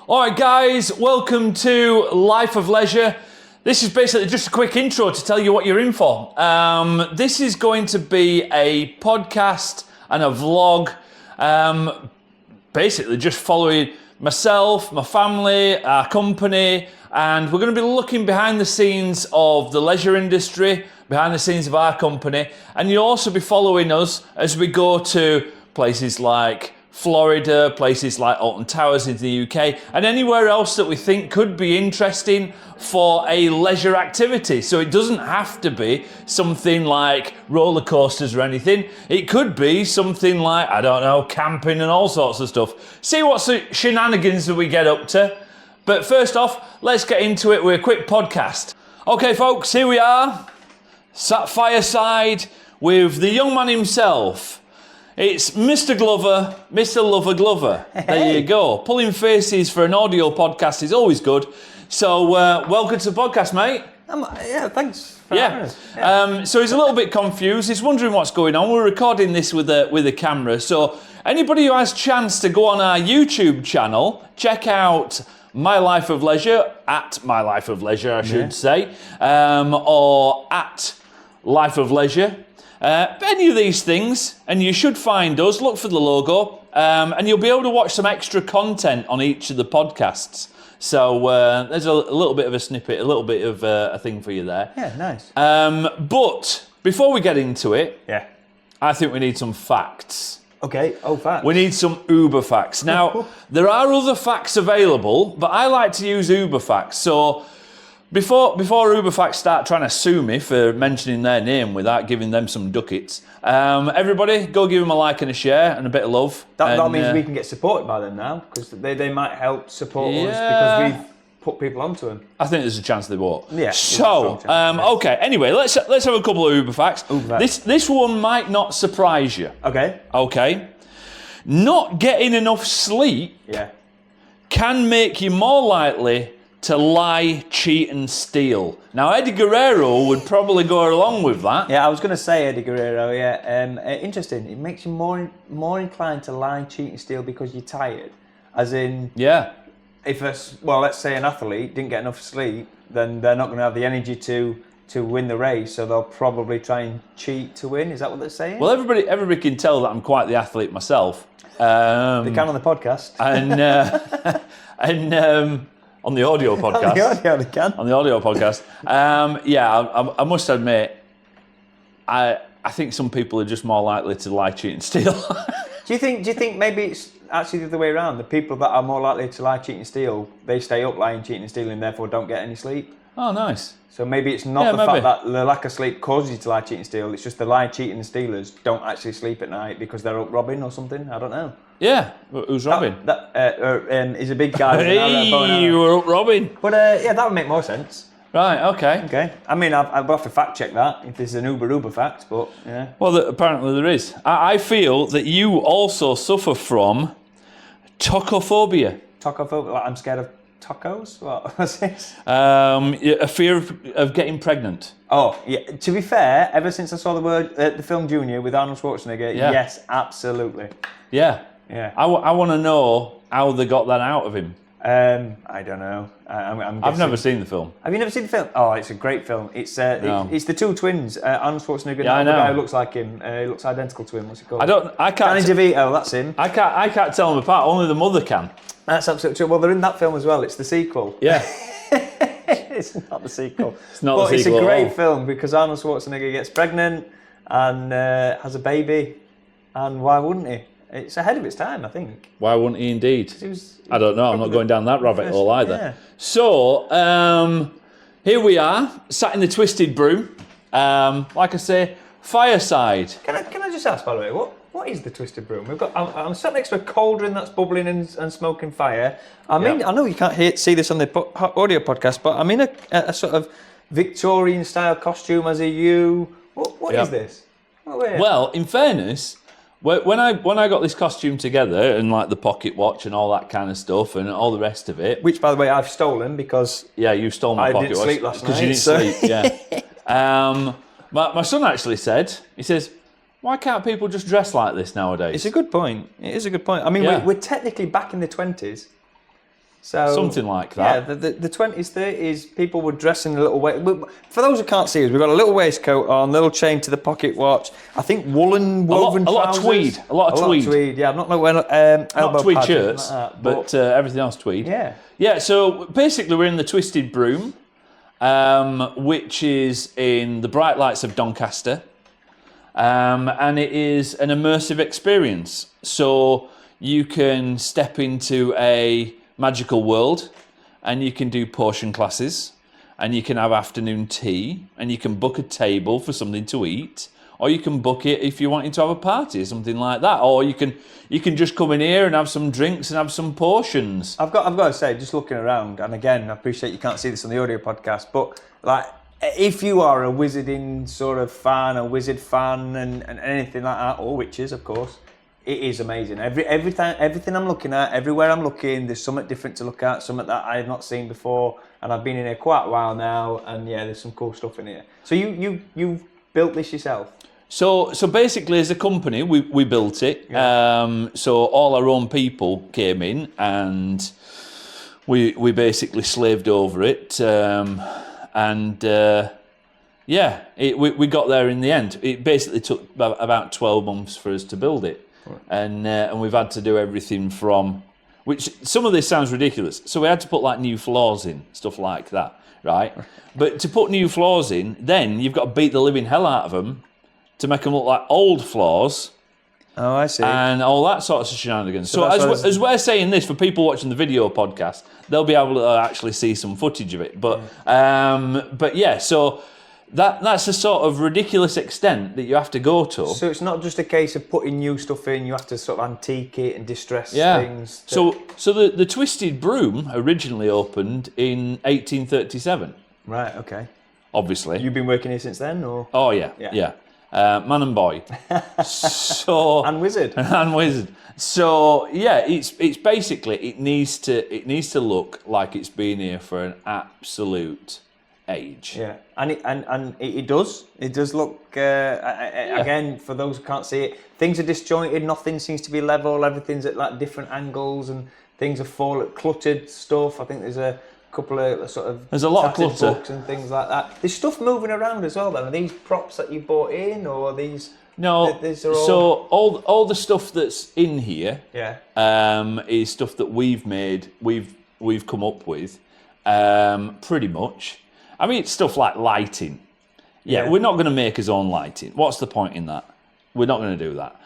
All right, guys, welcome to Life of Leisure. This is basically just a quick intro to tell you what you're in for. This is going to be a podcast and a vlog, basically just following myself, my family, our company, and we're going to be looking behind the scenes of the leisure industry, behind the scenes of our company, and you'll also be following us as we go to places like Florida, places like Alton Towers in the UK, and anywhere else that we think could be interesting for a leisure activity. So it doesn't have to be something like roller coasters or anything. It could be something like, I don't know, camping and all sorts of stuff. See what shenanigans that we get up to. But first off, let's get into it with a quick podcast. Okay, folks, here we are, sat fireside with the young man himself. It's Mr. Glover, Mr. Lover Glover. There you go. Pulling faces for an audio podcast is always good. So, welcome to the podcast, mate. Yeah, thanks for having us. Yeah. So he's a little bit confused. He's wondering what's going on. We're recording this with a camera. So anybody who has chance to go on our YouTube channel, check out My Life of Leisure, at My Life of Leisure, I should say, or at Life of Leisure. Any of these things, and you should find us, look for the logo, and you'll be able to watch some extra content on each of the podcasts. So there's a little bit of a snippet, a little bit of a thing for you there. Yeah, nice. But before we get into it, Yeah. I think we need some facts. Okay, facts. We need some Uber facts. Now, there are other facts available, but I like to use Uber facts. So Before Uber facts start trying to sue me for mentioning their name without giving them some ducats, everybody go give them a like and a share and a bit of love. That means we can get supported by them now, because they might help support us because we've put people onto them. I think there's a chance they won't. Yeah. So, okay. Anyway, let's have a couple of Uber facts. This one might not surprise you. Okay. Okay. Not getting enough sleep can make you more likely to lie, cheat, and steal. Now, Eddie Guerrero would probably go along with that. Yeah, I was going to say Eddie Guerrero. Yeah, interesting. It makes you more inclined to lie, cheat, and steal because you're tired. As in, if let's say an athlete didn't get enough sleep, then they're not going to have the energy to win the race, so they'll probably try and cheat to win. Is that what they're saying? Well, everybody can tell that I'm quite the athlete myself. They can on the podcast. And on the audio podcast. On the audio podcast. I must admit, I think some people are just more likely to lie, cheat, and steal. Do you think maybe it's actually the other way around? The people that are more likely to lie, cheat, and steal, they stay up lying, cheating, and stealing, and therefore don't get any sleep? Oh, nice. So maybe it's not fact that the lack of sleep causes you to lie, cheat, and steal. It's just the lie, cheating, and stealers don't actually sleep at night because they're up robbing or something. I don't know. Yeah, who's robbing? He's a big guy. Hey, you were up robbing. But that would make more sense. Right, okay. Okay. I mean, I'll have to fact check that if there's an Uber fact, but yeah. Well, apparently there is. I feel that you also suffer from tachophobia. Tachophobia? Like I'm scared of tacos? What's this? A fear of getting pregnant. Oh, yeah. To be fair, ever since I saw the film Junior with Arnold Schwarzenegger, yes, absolutely. Yeah. Yeah. I want to know how they got that out of him. I don't know. I've never seen the film. Have you never seen the film? Oh, it's a great film. It's the two twins, Arnold Schwarzenegger and the guy who looks like him. He looks identical to him. What's he called? I can't. Danny DeVito, that's him. I can't tell them apart. Only the mother can. That's absolutely true. Well, they're in that film as well. It's the sequel. Yeah. It's not the sequel. It's not the sequel. It's a great film because Arnold Schwarzenegger gets pregnant and has a baby, and why wouldn't he? It's ahead of its time, I think. Why wouldn't he indeed? I don't know. I'm not going down that rabbit hole either. Yeah. So, here we are, sat in the Twisted Brew. Like I say, fireside. Can I just ask, by the way, what is the Twisted Brew? I'm sat next to a cauldron that's bubbling and smoking fire. I know you can't see this on the audio podcast, but I'm in a sort of Victorian-style costume as a ewe. What is this? Well, in fairness, when I got this costume together and like the pocket watch and all that kind of stuff and all the rest of it, which by the way I've stolen because you stole my pocket watch. I didn't sleep last night because you didn't sleep. Yeah. My son actually said, he says, why can't people just dress like this nowadays? It's a good point. It is a good point. I mean, we're technically back in the 20s. So something like that. Yeah, the 20s, 30s, people were dressing a little way. For those who can't see us, we've got a little waistcoat on, little chain to the pocket watch. I think woven trousers. A lot of tweed. A lot of tweed. Yeah, I'm not like elbow not tweed pads, shirts, like that, but everything else tweed. Yeah. Yeah, so basically we're in the Twisted Broom, which is in the bright lights of Doncaster. And it is an immersive experience. So you can step into a magical world and you can do potion classes and you can have afternoon tea and you can book a table for something to eat, or you can book it if you're wanting to have a party or something like that, or you can just come in here and have some drinks and have some potions. I've got to say, just looking around, and again, I appreciate you can't see this on the audio podcast, but like, if you are a wizarding sort of fan, a wizard fan, and anything like that, or witches, of course, it is amazing. Everything I'm looking at, everywhere I'm looking, there's something different to look at, something that I have not seen before, and I've been in here quite a while now, and yeah, there's some cool stuff in here. So you built this yourself? So basically, as a company, we built it. Yeah. So all our own people came in, and we basically slaved over it. We got there in the end. It basically took about 12 months for us to build it. Right. And we've had to do everything from, which some of this sounds ridiculous. So we had to put like new floors in, stuff like that, right? But to put new floors in, then you've got to beat the living hell out of them to make them look like old floors. Oh, I see. And all that sort of shenanigans. So as we're saying this, for people watching the video podcast, they'll be able to actually see some footage of it. But yeah, so that's the sort of ridiculous extent that you have to go to. So it's not just a case of putting new stuff in, you have to sort of antique it and distress things. So the Twisted Broom originally opened in 1837. Right, okay. Obviously. You've been working here since then, or? Oh, yeah. Man and boy. So and wizard. And wizard. So yeah, it's basically it needs to look like it's been here for an absolute age. Yeah, and it does. It does look again, for those who can't see it, things are disjointed. Nothing seems to be level. Everything's at like different angles, and things are cluttered stuff. I think there's a couple of sort of there's a lot of clutter books and things like that. There's stuff moving around as well. Then are these props that you bought in, or are these? No. These are all... So all the stuff that's in here, is stuff that we've made. We've come up with, pretty much. I mean, it's stuff like lighting. Yeah, we're not going to make our own lighting. What's the point in that? We're not going to do that.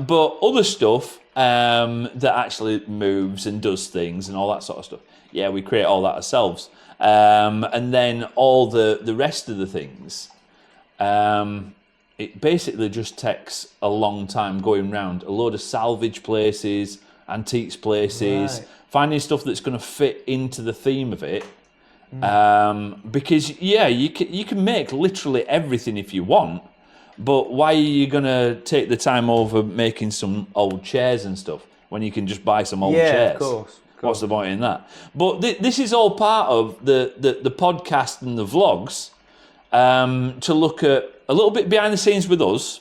But other stuff that actually moves and does things and all that sort of stuff. Yeah, we create all that ourselves. And then all the rest of the things, it basically just takes a long time going round a load of salvage places, antiques places, finding stuff that's going to fit into the theme of it. Because you can make literally everything if you want, but why are you going to take the time over making some old chairs and stuff when you can just buy some old chairs? Of course. What's the point in that? But this is all part of the podcast and the vlogs, to look at a little bit behind the scenes with us,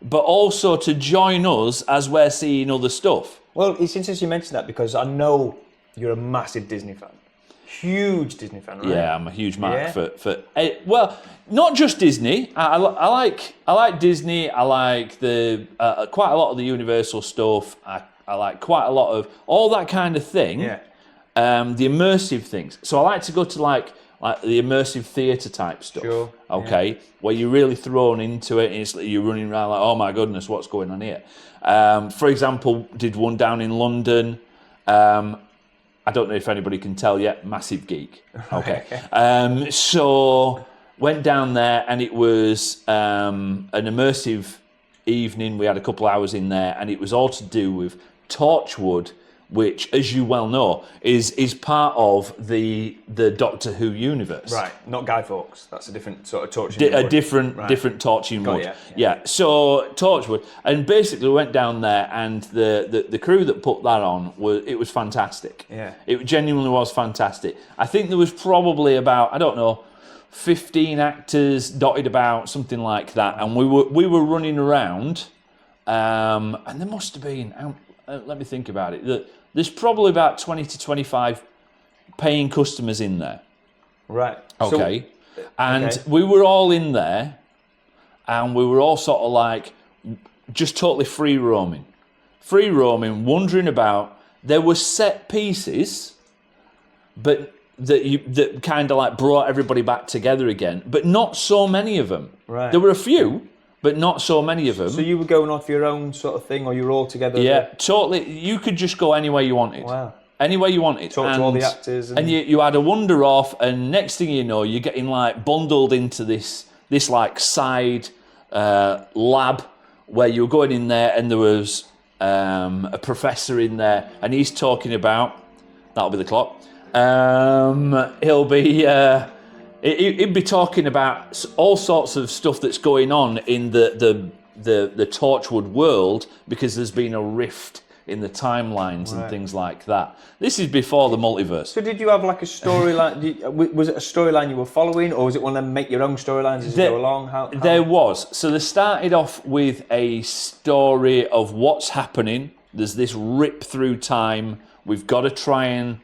but also to join us as we're seeing other stuff. Well, it's interesting you mentioned that, because I know you're a massive Disney fan. Huge Disney fan, right? Yeah, I'm a huge mark for well, not just Disney. I like Disney. I like the quite a lot of the Universal stuff. I like quite a lot of all that kind of thing. Yeah. The immersive things. So I like to go to like the immersive theatre type stuff. Sure. Okay, where you're really thrown into it, and it's like you're running around like, oh my goodness, what's going on here? For example, did one down in London. I don't know if anybody can tell yet, massive geek. Okay. So went down there, and it was an immersive evening. We had a couple of hours in there, and it was all to do with Torchwood, which, as you well know, is part of the Doctor Who universe. Right, not Guy Fawkes. That's a different sort of Torchwood. Different Torchwood. Yeah. So Torchwood, and basically went down there, and the crew that put that on was fantastic. Yeah, it genuinely was fantastic. I think there was probably about 15 actors dotted about, something like that, and we were running around, and there must have been. Let me think about it. there's probably about 20 to 25 paying customers in there. Right. Okay. We were all in there, and we were all sort of like just totally free roaming, wandering about. There were set pieces, but that kind of like brought everybody back together again, but not so many of them. Right. There were a few, but not so many of them. So you were going off your own sort of thing, or you were all together? Yeah, totally. You could just go anywhere you wanted. Wow. Anywhere you wanted. Talk to all the actors. And you had a wander off, and next thing you know, you're getting like bundled into this like side lab where you were going in there, and there was a professor in there, and he's talking about, that'll be the clock, he'd be talking about all sorts of stuff that's going on in the Torchwood world, because there's been a rift in the timelines and things like that. This is before the multiverse. So did you have like a storyline? Was it a storyline you were following, or was it one of them make your own storylines as you go along? How? There was. So they started off with a story of what's happening. There's this rip through time. We've got to try and,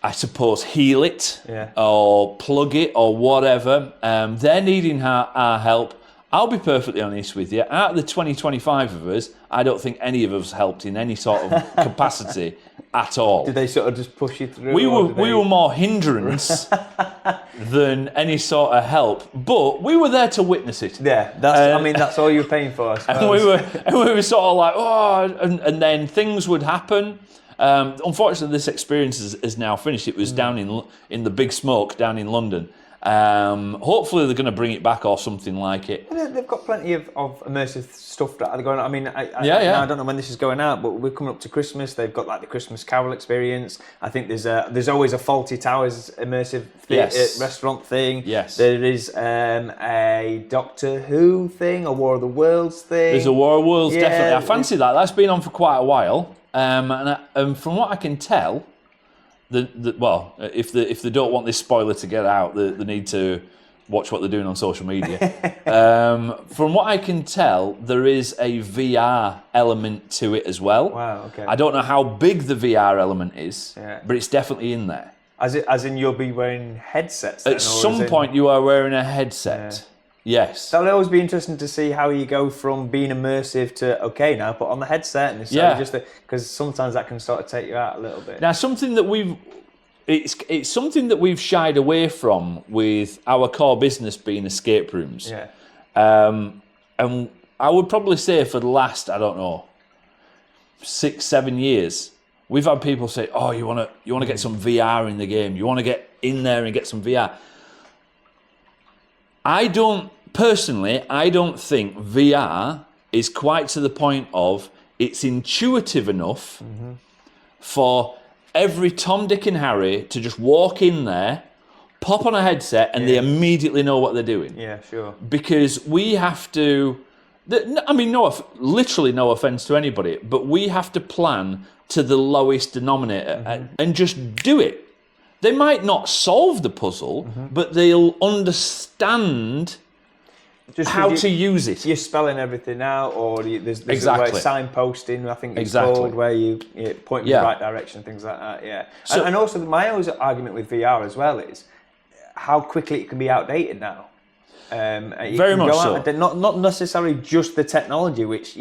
I suppose, heal it or plug it or whatever. They're needing our help. I'll be perfectly honest with you. Out of the 20-25 of us, I don't think any of us helped in any sort of capacity at all. Did they sort of just push you through? We were more hindrance than any sort of help, but we were there to witness it. Yeah, that's all you're paying for, I suppose. And we were sort of like, and then things would happen. Unfortunately, this experience is now finished. It was down in the Big Smoke down in London. Hopefully they're going to bring it back or something like it. They've got plenty of immersive stuff that are going on. I mean, I don't know when this is going out, but we're coming up to Christmas. They've got like the Christmas Carol experience. I think there's always a Fawlty Towers immersive restaurant thing. Yes. There is a Doctor Who thing, a War of the Worlds thing. There's a War of the Worlds, definitely. I fancy that. That's been on for quite a while. And from what I can tell, if they don't want this spoiler to get out, they need to watch what they're doing on social media. From what I can tell, there is a VR element to it as well. Wow, okay. I don't know how big the VR element is, but it's definitely in there. As in you'll be wearing headsets then, at some point you are wearing a headset. Yeah. Yes. That'll always be interesting to see how you go from being immersive to, okay, now put on the headset, and because sometimes that can sort of take you out a little bit. Now, something that it's something that we've shied away from with our core business being escape rooms. Yeah. And I would probably say for the last, 6-7 years, we've had people say, "Oh, you want to get some VR in the game? You want to get in there and get some VR?" I don't think VR is quite to the point of it's intuitive enough for every Tom, Dick and Harry to just walk in there, pop on a headset, and they immediately know what they're doing. Yeah, sure. Because we have to, literally no offense to anybody, but we have to plan to the lowest denominator and just do it. They might not solve the puzzle, but they'll understand how to use it. You're spelling everything out, or there's exactly. a way signposting, I think it's called, where you point in the right direction, things like that. Yeah. So, and also my argument with VR as well is how quickly it can be outdated now. Very much so. Not necessarily just the technology, which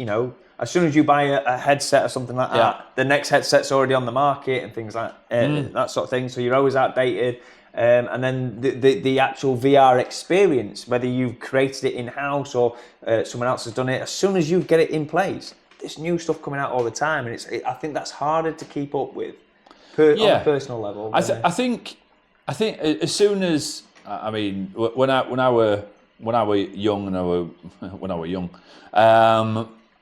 as soon as you buy a headset or something like that, the next headset's already on the market and things like that sort of thing. So you're always outdated. And then the actual VR experience, whether you've created it in-house or someone else has done it, as soon as you get it in place, there's new stuff coming out all the time, and I think that's harder to keep up with on a personal level. I think as soon as when I were young,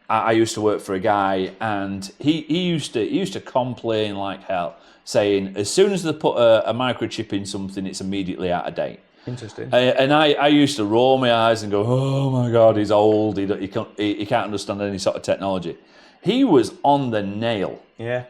I used to work for a guy, and he used to complain like hell, saying as soon as they put a microchip in something, it's immediately out of date. Interesting. And I used to roll my eyes and go, "Oh my God, he's old. He can't understand any sort of technology." He was on the nail. Yeah.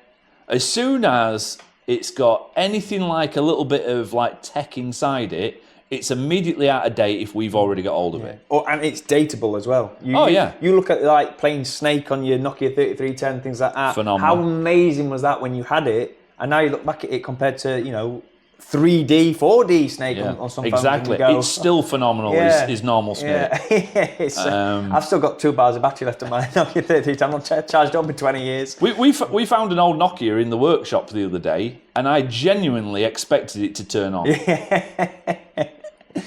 As soon as it's got anything like a little bit of like tech inside it, it's immediately out of date if we've already got hold of it. And it's dateable as well. You look at like playing Snake on your Nokia 3310, things like that. Phenomenal. How amazing was that when you had it? And now you look back at it compared to 3D, 4D Snake on some phones. Exactly. It's still phenomenal. Is normal speed. I've still got 2 bars of battery left on my Nokia 3310. I'm not charged up in 20 years. We found an old Nokia in the workshop the other day, and I genuinely expected it to turn on.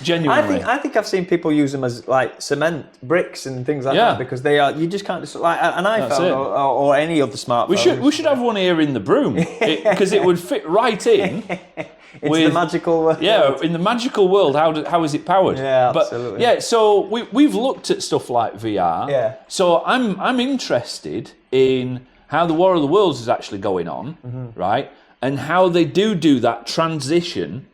Genuinely. I think I've seen people use them as like cement bricks and things like that, because they are. You just can't just like an iPhone or any other smartphone. We should have one here in the Broom, because it would fit right in. Into the magical world. Yeah, in the magical world, how is it powered? Yeah, absolutely. But so we've looked at stuff like VR. Yeah. So I'm interested in how the War of the Worlds is actually going on, right? And how they do that transition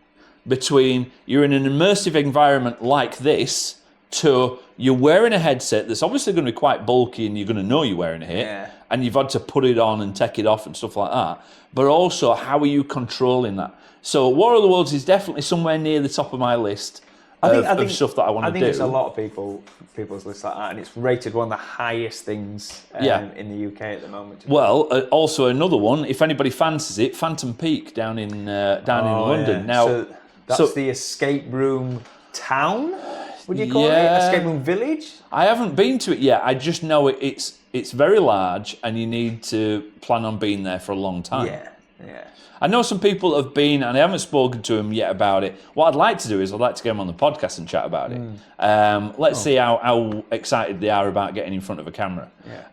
between you're in an immersive environment like this to you're wearing a headset that's obviously going to be quite bulky and you're going to know you're wearing it, and you've had to put it on and take it off and stuff like that. But also, how are you controlling that? So War of the Worlds is definitely somewhere near the top of my list of stuff that I want to do. I think it's a lot of people's lists like that, and it's rated one of the highest things in the UK at the moment. Well, also another one, if anybody fancies it, Phantom Peak down in London. Yeah. Now, so that's the escape room town. Would you call it escape room village? I haven't been to it yet. I just know it's very large, and you need to plan on being there for a long time. Yeah. I know some people have been, and I haven't spoken to them yet about it. What I'd like to do is I'd like to get them on the podcast and chat about it. Let's see how excited they are about getting in front of a camera. Yeah.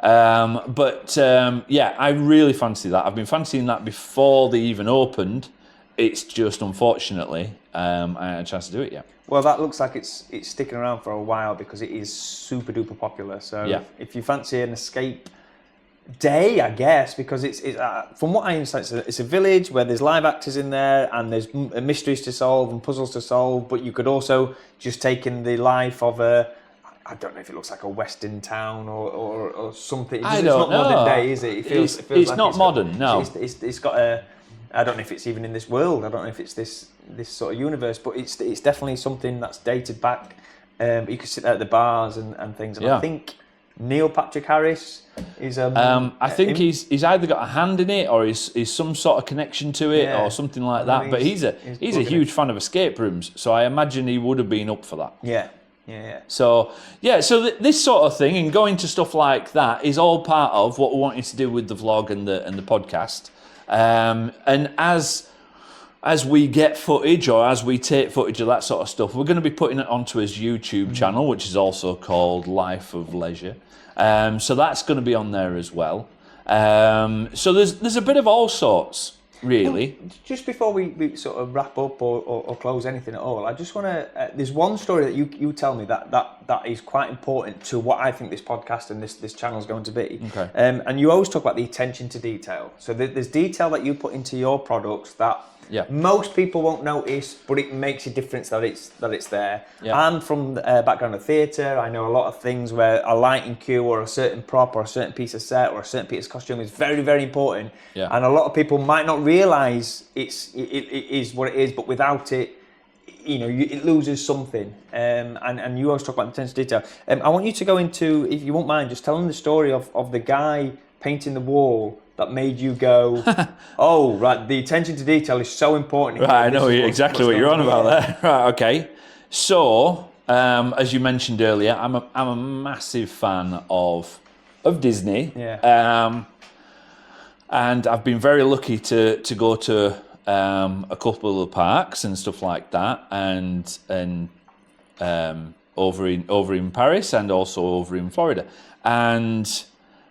I really fancy that. I've been fancying that before they even opened. It's just, unfortunately, I haven't had a chance to do it yet. Well, that looks like it's sticking around for a while because it is super duper popular. So if you fancy an escape day, I guess, because it's from what I understand, it's a village where there's live actors in there and there's mysteries to solve and puzzles to solve, but you could also just take in the life of I don't know if it looks like a western town or something. It's not modern day, is it? It feels like not modern. No, it's got a. I don't know if it's even in this world. I don't know if it's this sort of universe, but it's definitely something that's dated back. You could sit there at the bars and things. And I think Neil Patrick Harris is. I think he's either got a hand in it or he's some sort of connection to it or something like that. But he's a huge fan of escape rooms, so I imagine he would have been up for that. Yeah. So this sort of thing and going to stuff like that is all part of what we're wanting to do with the vlog and the podcast. And as we get footage or as we take footage of that sort of stuff, we're going to be putting it onto his YouTube channel, which is also called Life of Leisure. So that's going to be on there as well. So there's a bit of all sorts, really. Well, just before we sort of wrap up or close anything at all, I just want to. There's one story that you tell me that is quite important to what I think this podcast and this channel is going to be. Okay. And you always talk about the attention to detail. So there's detail that you put into your products that most people won't notice, but it makes a difference that it's there. Yeah. And from the background of theatre, I know a lot of things where a lighting cue or a certain prop or a certain piece of set or a certain piece of costume is very, very important. Yeah. And a lot of people might not realise it is what it is, but without it, it loses something. And you always talk about the attention to detail. I want you to go into, if you won't mind, just telling the story of the guy painting the wall that made you go, oh, right, the attention to detail is so important. Right, I know exactly what you're on about there. Right, okay. So, as you mentioned earlier, I'm a massive fan of Disney. Yeah. And I've been very lucky to go to a couple of the parks and stuff like that, and over in Paris and also over in Florida. And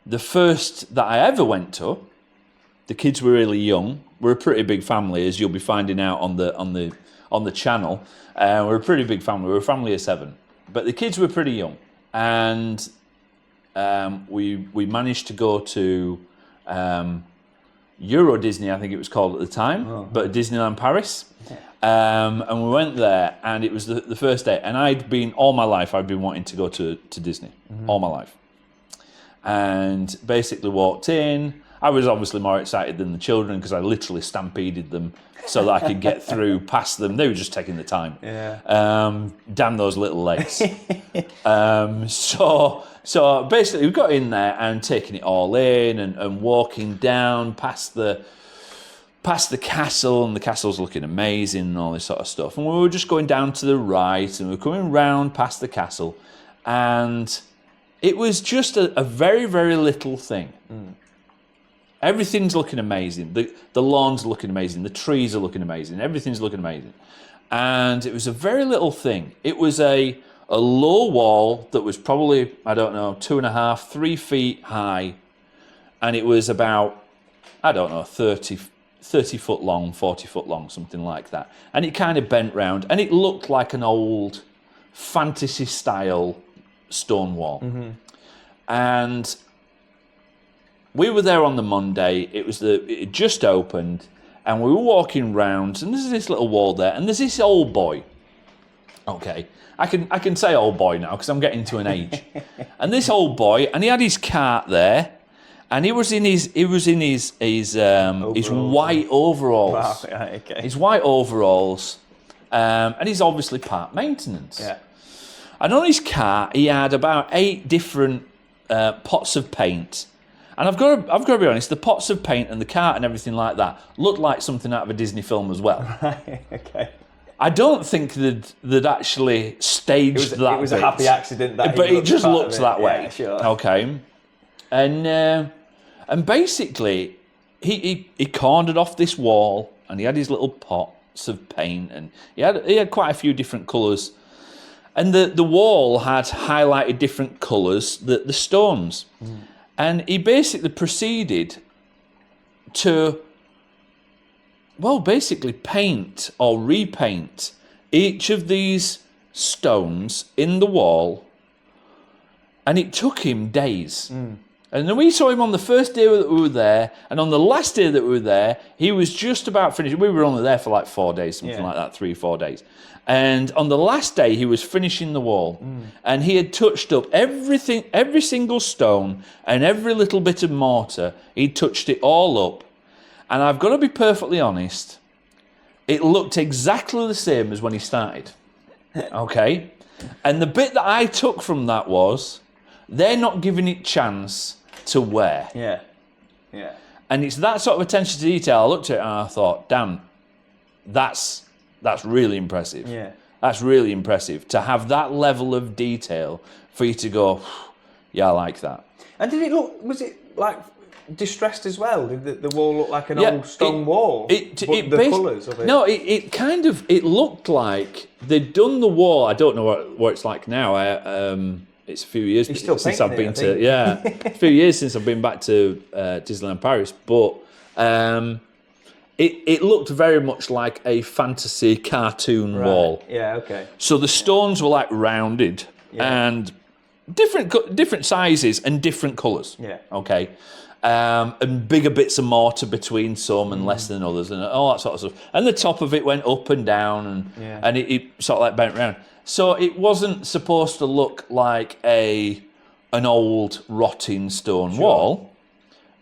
the first that I ever went to, the kids were really young. We're a pretty big family, as you'll be finding out on the channel. We're a pretty big family. We're a family of 7, but the kids were pretty young, and we managed to go to Euro Disney, I think it was called at the time, but Disneyland Paris. And we went there, and it was the first day. And I'd been wanting to go to Disney all my life. And basically walked in. I was obviously more excited than the children because I literally stampeded them so that I could get through past them. They were just taking the time. Yeah. Damn those little legs. So basically we got in there and taking it all in and walking down past the castle, and the castle's looking amazing and all this sort of stuff. And we were just going down to the right and we were coming round past the castle, and it was just a very, very little thing. Everything's looking amazing. The lawn's looking amazing. The trees are looking amazing. Everything's looking amazing. And it was a very little thing. It was a low wall that was probably, I don't know, 2.5, 3 feet high. And it was about, I don't know, 30 foot long, 40 foot long, something like that. And it kind of bent round. And it looked like an old fantasy-style stone wall. And we were there on the Monday. It had just opened, and we were walking round, and there's this little wall there, and there's this old boy. Okay, I can say old boy now because I'm getting to an age. And this old boy, and he had his cart there, and he was in his white overalls. Wow, yeah, okay. His white overalls, and he's obviously part maintenance. Yeah. And on his cart, he had about 8 different pots of paint. And I've got to be honest, the pots of paint and the cart and everything like that looked like something out of a Disney film as well. Right, okay. I don't think they'd actually staged that. It was a happy accident, but it just looks that way. Yeah, sure. Okay. And basically, he cornered off this wall, and he had his little pots of paint, and he had quite a few different colours. And the wall had highlighted different colours, the stones. And he basically proceeded to, well, basically paint or repaint each of these stones in the wall. And it took him days. And then we saw him on the first day that we were there, and on the last day that we were there, he was just about finished. We were only there for like 4 days, something like that, 3 or 4 days. And on the last day, he was finishing the wall, and he had touched up everything, every single stone and every little bit of mortar. He touched it all up. And I've got to be perfectly honest, it looked exactly the same as when he started. Okay? And the bit that I took from that was, they're not giving it chance to wear. Yeah. Yeah. And it's that sort of attention to detail. I looked at it and I thought, damn, that's really impressive. Yeah. That's really impressive to have that level of detail for you to go, yeah, I like that. And was it like distressed as well? Did the wall look like an old stone wall? The colours of it? No, it looked like they'd done the wall. I don't know what it's like now. It's a few years since I've been a few years since I've been back to Disneyland Paris, but it looked very much like a fantasy cartoon wall. Yeah, okay. So the stones were like rounded and different sizes and different colours. Yeah. Okay. And bigger bits of mortar between some and less than others and all that sort of stuff. And the top of it went up and down and it sort of like bent round. So it wasn't supposed to look like an old rotting stone wall.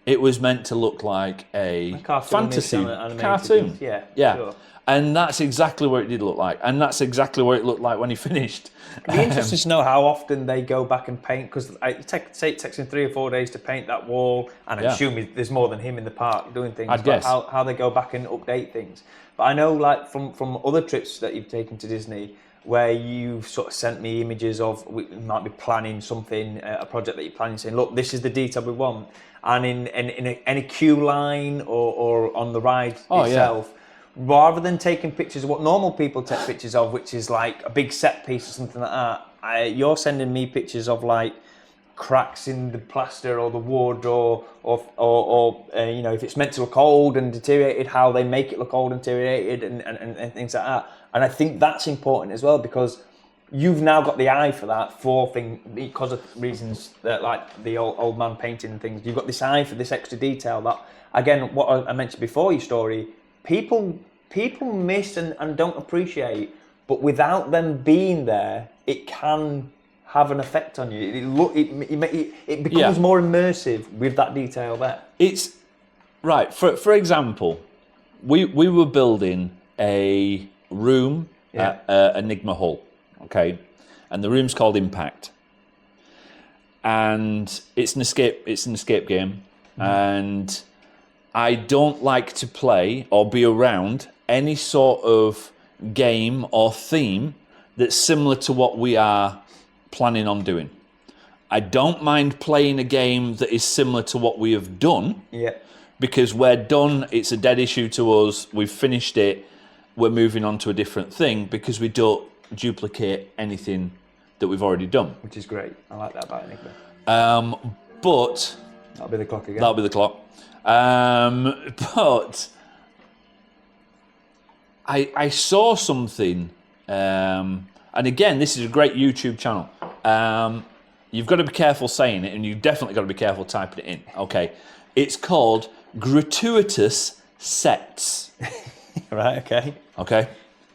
It was meant to look like a fantasy cartoon. Yeah. Sure. And that's exactly what it did look like. And that's exactly what it looked like when he finished. It'd be interesting to know how often they go back and paint, because it takes him 3 or 4 days to paint that wall, and I assume there's more than him in the park doing things. I'd guess. How they go back and update things. But I know, like, from other trips that you've taken to Disney, where you've sort of sent me images of, we might be planning something, a project that you're planning, saying, look, this is the detail we want. And in any queue line or on the ride itself, rather than taking pictures of what normal people take pictures of, which is like a big set piece or something like that, you're sending me pictures of like cracks in the plaster or the wood or you know, if it's meant to look old and deteriorated, how they make it look old and deteriorated and things like that. And I think that's important as well, because you've now got the eye for that because of reasons that, like the old man painting and things. You've got this eye for this extra detail that, again, what I mentioned before your story, people miss and don't appreciate, but without them being there, it can have an effect on you. It becomes more immersive with that detail there. It's Right. For example, we were building a room at Enigma Hall, okay, and the room's called Impact, and it's an escape game, and I don't like to play or be around any sort of game or theme that's similar to what we are planning on doing. I don't mind playing a game that is similar to what we have done. Yeah. Because we're done, it's a dead issue to us, we've finished it, we're moving on to a different thing because we don't duplicate anything that we've already done. Which is great. I like that about Enigma. But... That'll be the clock again. That'll be the clock. But I saw something, and again, this is a great YouTube channel. You've got to be careful saying it, and you've definitely got to be careful typing it in. Okay, it's called Gratuitous Sets. Right. Okay. Okay.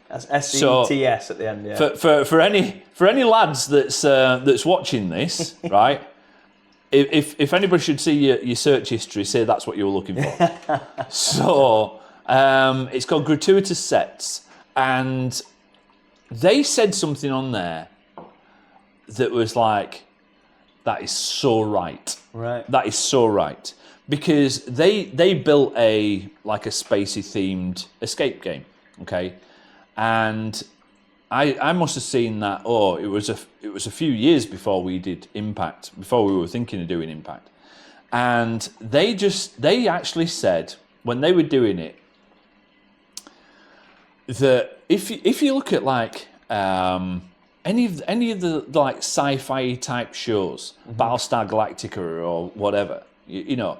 That's SETS at the end. Yeah. For any lads that's watching this, right? If anybody should see your search history, say that's what you were looking for. So it's called Gratuitous Sets, and they said something on there that was like, that is so right. Right. That is so right. Because they built a spacey themed escape game, okay? And I must have seen that, it was a few years before we did Impact, before we were thinking of doing Impact. And they actually said when they were doing it that if you look at like any of the like sci-fi type shows, Battlestar Galactica or whatever, you know,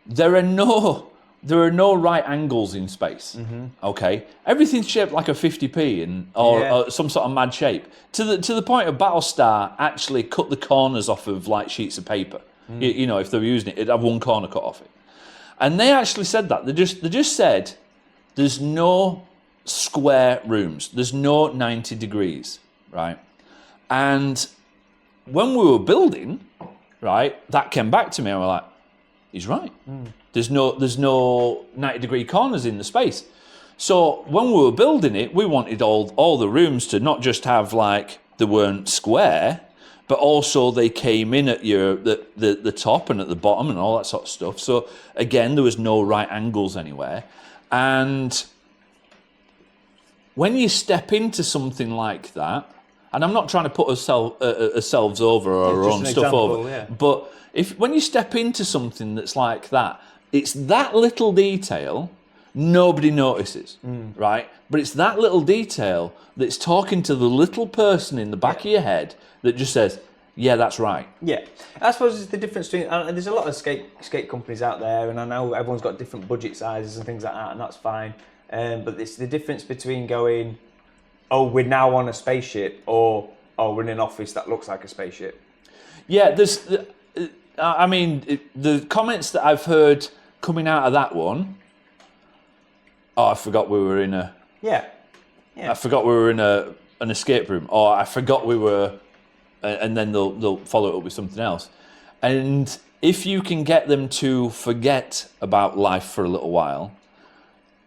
there are no right angles in space. Okay, everything's shaped like a 50p or some sort of mad shape. To the point of Battlestar actually cut the corners off of like sheets of paper. You know, if they were using it, it'd have one corner cut off it. And they actually said that. They just said there's no square rooms. There's no 90 degrees, right? And when we were building, right, that came back to me. And we're like, he's right. There's no 90-degree corners in the space. So when we were building it, we wanted all the rooms to not just have like they weren't square, but also they came in at the top and at the bottom and all that sort of stuff. So again, there was no right angles anywhere. And when you step into something like that, and I'm not trying to put ourselves over or our own stuff over, but when you step into something that's like that, it's that little detail nobody notices, right? But it's that little detail that's talking to the little person in the back of your head that just says, yeah, that's right. Yeah, I suppose it's the difference between, and there's a lot of escape companies out there, and I know everyone's got different budget sizes and things like that, and that's fine. But it's the difference between going, oh, we're now on a spaceship, or oh, we're in an office that looks like a spaceship. Yeah, the comments that I've heard coming out of that one, I forgot we were in a... Yeah. I forgot we were in an escape room, or I forgot we were... And then they'll follow it up with something else. And if you can get them to forget about life for a little while,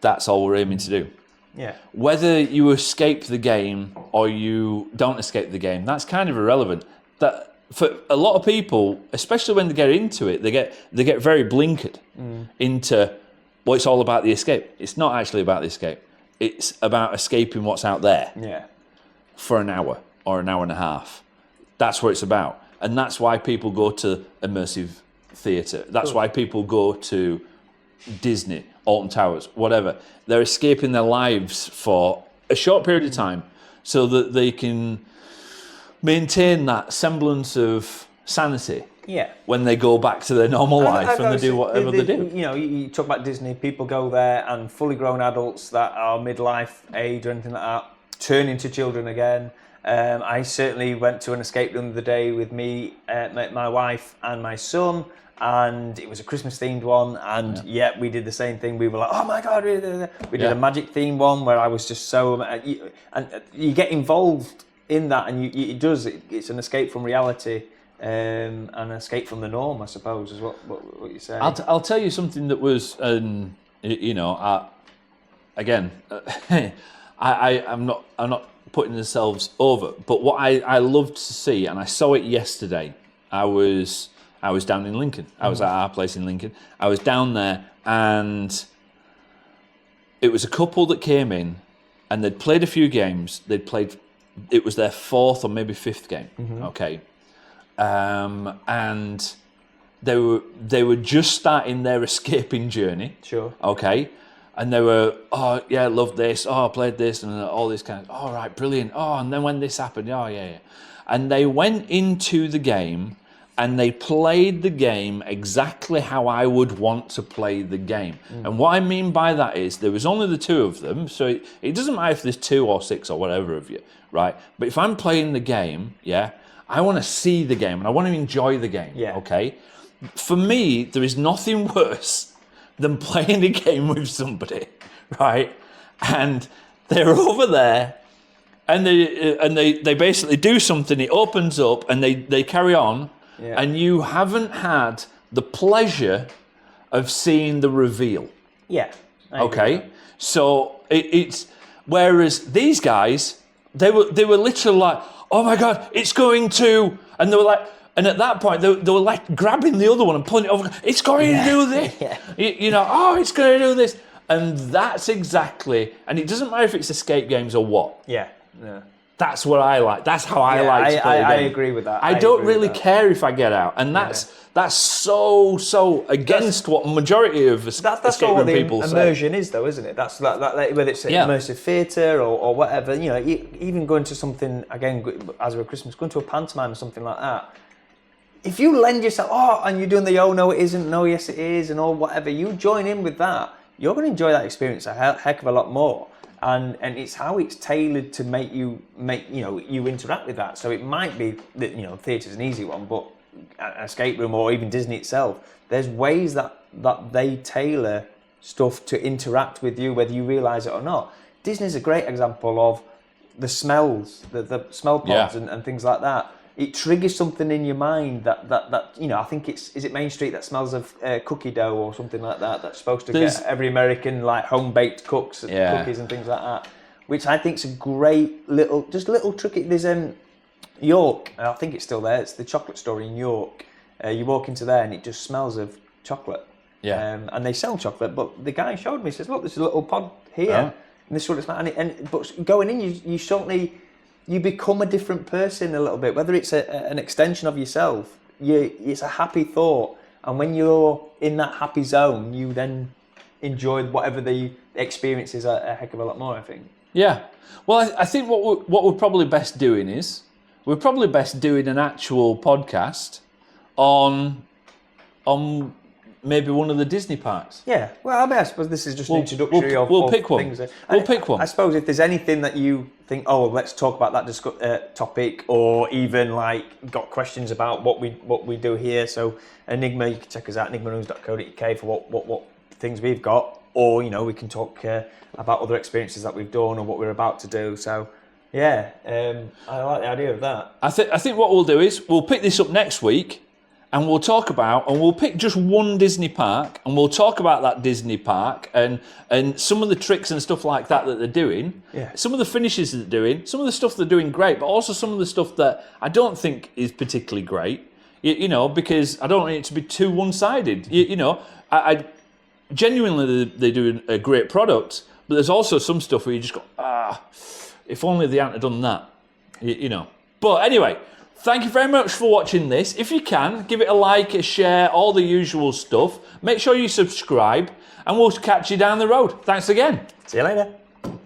that's all we're aiming to do. Yeah. Whether you escape the game or you don't escape the game, that's kind of irrelevant. That for a lot of people, especially when they get into it, they get very blinkered into, well, it's all about the escape. It's not actually about the escape. It's about escaping what's out there. Yeah. For an hour or an hour and a half. That's what it's about. And that's why people go to immersive theatre. That's why people go to Disney, Alton Towers, whatever. They're escaping their lives for a short period of time so that they can maintain that semblance of sanity when they go back to their normal life and they do whatever they do. You know, you talk about Disney, people go there and fully grown adults that are midlife age or anything like that turn into children again. I certainly went to an escape room the other day with me, my wife and my son, and it was a Christmas themed one, and we did the same thing. We were like, oh my God, we did a magic themed one where I was just so, and you get involved in that, and it's an escape from reality and escape from the norm, I suppose, is what you're saying. I'll tell you something that was, again, I'm not putting themselves over, but what I loved to see, and I saw it yesterday. I was down in Lincoln. I was at our place in Lincoln. I was down there, and it was a couple that came in, and they'd played a few games. It was their fourth or maybe fifth game. Okay, and they were just starting their escaping journey. Sure. Okay. And they were, oh yeah, I love this. Oh, I played this and all this kind of. Oh, right, brilliant. Oh, and then when this happened, oh yeah. And they went into the game and they played the game exactly how I would want to play the game. And what I mean by that is there was only the two of them, so it doesn't matter if there's 2 or 6 or whatever of you, right? But if I'm playing the game, yeah, I want to see the game and I want to enjoy the game. Yeah. Okay. For me, there is nothing worse than playing a game with somebody, right? And they're over there, and they basically do something. It opens up, and they carry on, and you haven't had the pleasure of seeing the reveal. Yeah. Okay. So it's whereas these guys, they were literally like, oh my god, it's going to, and they were like. And at that point, they were like grabbing the other one and pulling it over. It's going to do this. It's going to do this. And that's exactly, and it doesn't matter if it's escape games or what. Yeah. That's what I like. That's how I like to play the game. I agree with that. I don't really care if I get out. And that's so against what majority of escape room people say. That's what immersion is, though, isn't it? That's like whether it's immersive theatre or whatever. Even going to something, again, as with Christmas, going to a pantomime or something like that. If you lend yourself, and you're doing the no it isn't, no yes it is, and all whatever, you join in with that, you're going to enjoy that experience a heck of a lot more. And it's how it's tailored to make you interact with that. So it might be that theatre's an easy one, but an escape room or even Disney itself, there's ways that they tailor stuff to interact with you, whether you realise it or not. Disney's a great example of the smells, the smell pods and things like that. It triggers something in your mind that I think is it Main Street that smells of cookie dough or something like that. That's supposed to get every American like home baked cookies and things like that, which I think is a great little tricky. There's York, I think it's still there. It's the chocolate store in York. You walk into there and it just smells of chocolate. Yeah. And they sell chocolate, but the guy showed me. He says, "Look, there's a little pod here, and this is what it's like." But going in, you suddenly. You become a different person a little bit, whether it's an extension of yourself. It's a happy thought, and when you're in that happy zone, you then enjoy whatever the experience is a heck of a lot more, I think. Yeah. Well, I think what we're probably best doing is we're probably best doing an actual podcast on maybe one of the Disney parks. Yeah. Well, I suppose this is just an introductory of pick one. Things. We'll pick one. I suppose if there's anything that you think, let's talk about that topic, or even like got questions about what we do here. So Enigma, you can check us out, enigmarooms.co.uk for what things we've got, or we can talk about other experiences that we've done or what we're about to do. So yeah, I like the idea of that. I think what we'll do is we'll pick this up next week. And we'll talk about, and we'll pick just one Disney park, and we'll talk about that Disney park and some of the tricks and stuff like that they're doing. Yeah. Some of the finishes they're doing, some of the stuff they're doing great, but also some of the stuff that I don't think is particularly great. Because I don't want it to be too one-sided. I genuinely they do a great product, but there's also some stuff where you just go, if only they hadn't done that. But anyway. Thank you very much for watching this. If you can, give it a like, a share, all the usual stuff. Make sure you subscribe, and we'll catch you down the road. Thanks again. See you later.